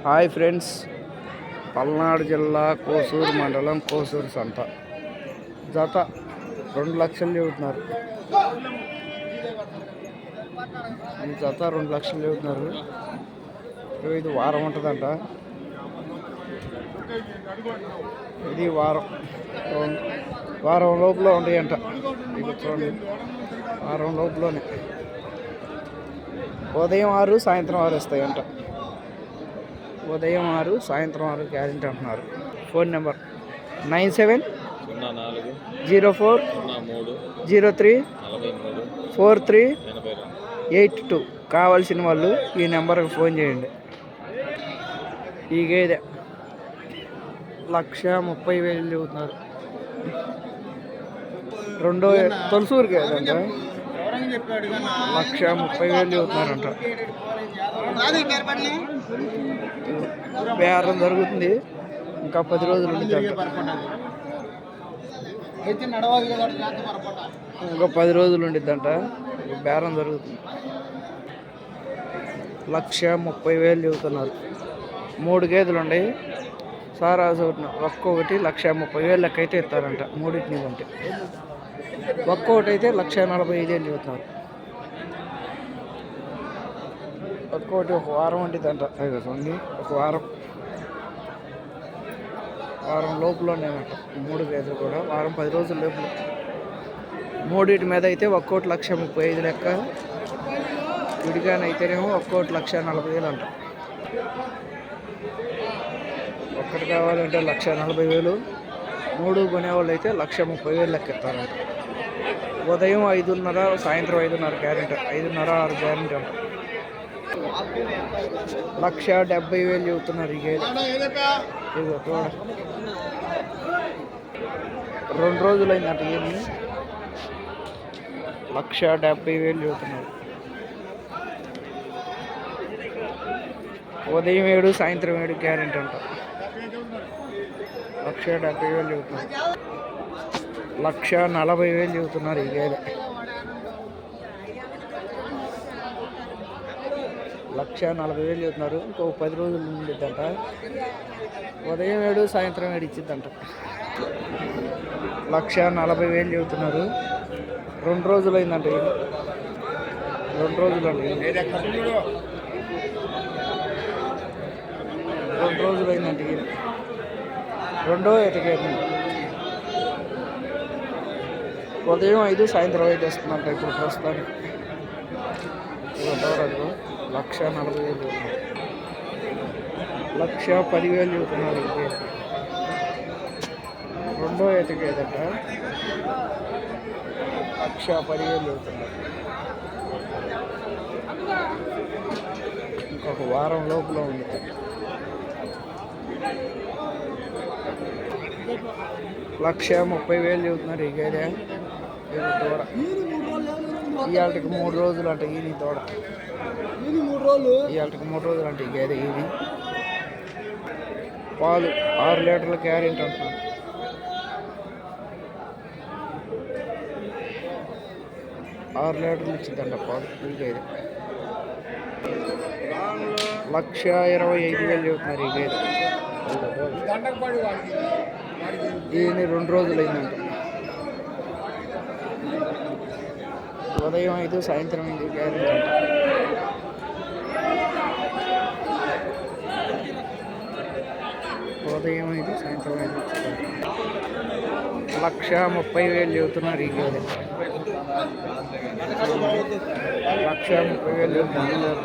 Hi friends, Palnadu జిల్లా కోసూరు మండలం కోసూరు సంత జత 2 లక్షలు చెబుతున్నారు. ఈ జత 2 లక్షలు చెబుతున్నారు. ఇది వారం ఉంటుందంట. ఇది వారం లోపల ఉంటాయంట. ఇది చూడండి, వారం లోపలనే ఉదయం 6 సాయంత్రం 6 వస్తాయంట. ఉదయం 6 సాయంత్రం 6 గ్యారెంటీ అంటున్నారు. Phone number 9704034382. కావాల్సిన వాళ్ళు ఈ నెంబర్కి ఫోన్ చేయండి. ఈ గేదె 1,30,000 చెబుతున్నారు. రెండో తొలసూరు గేదె అంట. 1,30,000 చెబుతున్నారంట. బేరం జరుగుతుంది, ఇంకా 10 రోజులు ఉంటుందంట. ఇంకా 10 రోజులు ఉండిద్దంట. బేరం జరుగుతుంది. 1,30,000 చెబుతున్నారు. 3 గేదెలు ఉన్నాయి. సారాజు ఒక్కొక్కటి 1,30,000 లెక్క అయితే ఇస్తారంట. మూడింటిని కొంటే ఒక్కొక్కటి అయితే 1,45,000 చెబుతున్నారు. ఒక్కొక్కటి ఒక వారం ఉంటుందంట. చూడండి, ఒక వారం లోపలనేనంట. 3 గేదెలు కూడా వారం 10 రోజుల లోపల. మూడింటి మీద అయితే ఒక్కోటి 1,35,000 లెక్క. విడిగానైతేనేమో ఒక్కోటి 1,40,000 అంట. ఒక్కటి కావాలంటే 1,40,000. 3 కొనేవాళ్ళు అయితే 1,30,000 లెక్క ఇస్తారంట. ఉదయం 5:30 సాయంత్రం 5:30 గ్యారెంటీ. 5:30 6 గ్యారెంటీ అంట. 1,70,000 చెబుతున్నారు. ఈ గేదె ఇదిగో చూడ 2 రోజులైందంట. ఏమి 1,70,000 చెబుతున్నారు. ఉదయం 7 సాయంత్రం 7 గ్యారెంటీ అంట. 1,70,000 చెబుతున్నారు. 1,40,000 చెబుతున్నారు. ఈ గేదె 1,40,000 చెబుతున్నారు. ఇంకో 10 రోజులు ఉండిద్దంట. ఉదయం 7 సాయంత్రం 7 ఇచ్చిద్దంట. 1,40,000 చెబుతున్నారు. 2 రోజులు అయిందంట. 2 రోజులు అండి. 2 రోజులు అయిందంట. రెండో ఎటకేది ఉదయం 5 సాయంత్రం 5 వస్తుందంట. ఇప్పుడు ప్రస్తుతానికి 1,40,000 1,10,000 చెబుతున్నారు. రెండో ఎతకేదంట. 1,10,000 చెబుతున్నారు. ఇంకొక వారం లోపల ఉంది. 1,30,000 చెబుతున్నారు. ఈ గేదె దూడ ఇవాళకి 3 రోజులు అంట. ఇది దూడ ఇవాళకి 3 రోజులు అంటే ఈ గేదె. ఇది పాలు 6 లీటర్ల గ్యారెంటీ అంటున్నాను. 6 లీటర్లు ఇచ్చిందంట పాలు. ఈ గేదె 1,25,000 చెబుతున్నారు. ఈ గేదె దీన్ని 2 రోజులు అయిందంట. ఉదయం 5 సాయంత్రం 5 గ్యారెంటీ అంట. ఉదయం 5 సాయంత్రం 5 1,30,000 చెబుతున్నారు. ఈ గేదె 1,30,000 చెబుతున్నారు.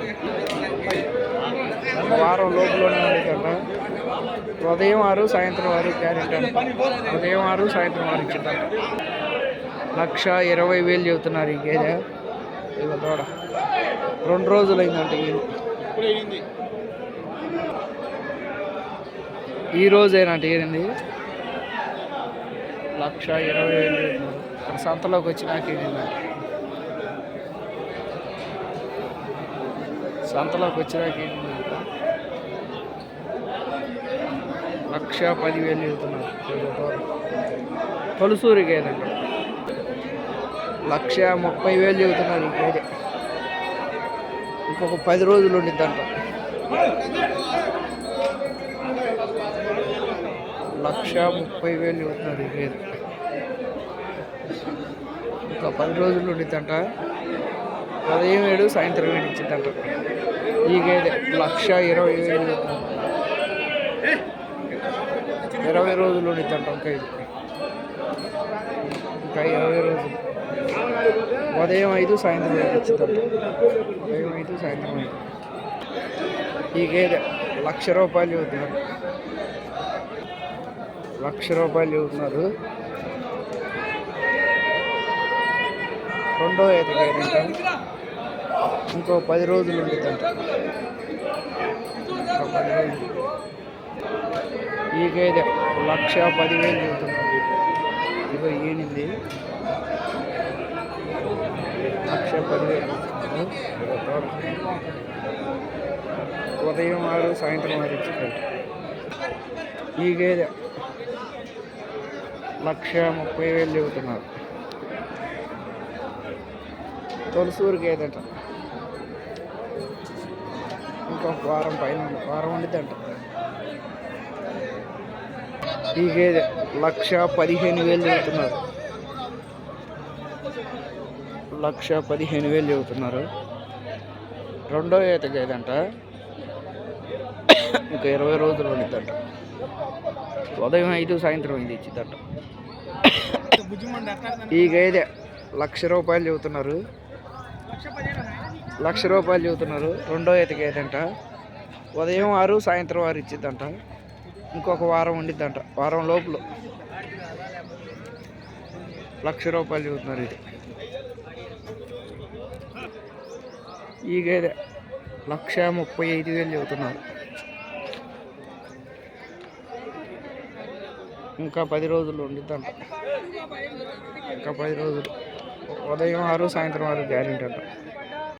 వారం లోపలనే ఉండేదంట. ఉదయం 6 సాయంత్రం 6 గ్యారెంటీ అంట. ఉదయం 6 సాయంత్రం 6 ఇచ్చిందంట. 1,20,000 చెబుతున్నారు. ఈ గేదె ఇక తోడ 2 రోజులు అయిందంట. ఈ రోజేనంట ఏనండి. 1,20,000 చెబుతున్నారు. ఇక్కడ సంతలోకి వచ్చినాక ఏంటంటే సంతలోకి వచ్చినాక ఏంటంటే 1,10,000 చెబుతున్నారు. తొలసూరి గేదండి 1,30,000 చెబుతున్నారు. ఈ గేదె ఇంకొక 10 రోజులు ఉండిద్దంట. 1,30,000 చెబుతున్నారు ఈ గేదె. ఇంకా 10 రోజులు ఉండిద్దంట. ఉదయం 7 సాయంత్రం 7 ఇచ్చిద్దంట. ఈ గేదె 1,20,000 చెబుతున్నారు. 20 రోజులు ఉండిద్దంట. ఇంకా 20 రోజులు. ఉదయం 5 సాయంత్రం 5 ఇచ్చిద్దంట. ఉదయం 5 సాయంత్రం 5. ఈ గేదె 1,00,000 రూపాయలు చెబుతున్నారు. 1,00,000 రూపాయలు చెబుతున్నారు. రెండో ఈత గేదెంట. ఇంకో 10 రోజులు ఉండిద్దంట. ఇంకో 10 రోజులు. ఈ గేదె 1,10,000 చెబుతున్నారు. ఇగో ఈనింది 1,10,000. ఉదయం 6 సాయంత్రం 6 ఇచ్చిందంట. ఈ గేదె 1,30,000 చెబుతున్నారు. తొలసూరు గేదెంట. ఇంకొక వారం పైన వారం ఉండిద్దంట. ఈ గేదె 1,15,000 చెబుతున్నారు. 1,15,000 చెబుతున్నారు. రెండో ఈత గేదెంట. ఇంకా 20 రోజులు ఉండిద్దంట. ఉదయం 5 సాయంత్రం 5 ఇచ్చిద్దంట. ఈ గేదె 1,00,000 రూపాయలు చెబుతున్నారు. 1,00,000 రూపాయలు చెబుతున్నారు. రెండో ఈత గేదెంట. ఉదయం 6 సాయంత్రం 6 ఇచ్చిద్దంట. ఇంకొక వారం ఉండిద్దంట. వారం లోపల 1,00,000 రూపాయలు చెబుతున్నారు. ఇది ఈ గేదె 1,35,000 చెబుతున్నారు. ఇంకా 10 రోజులు ఉండిద్దంట. ఇంకా 10 రోజులు. ఉదయం 6 సాయంత్రం 6 గ్యారెంటీ అంట.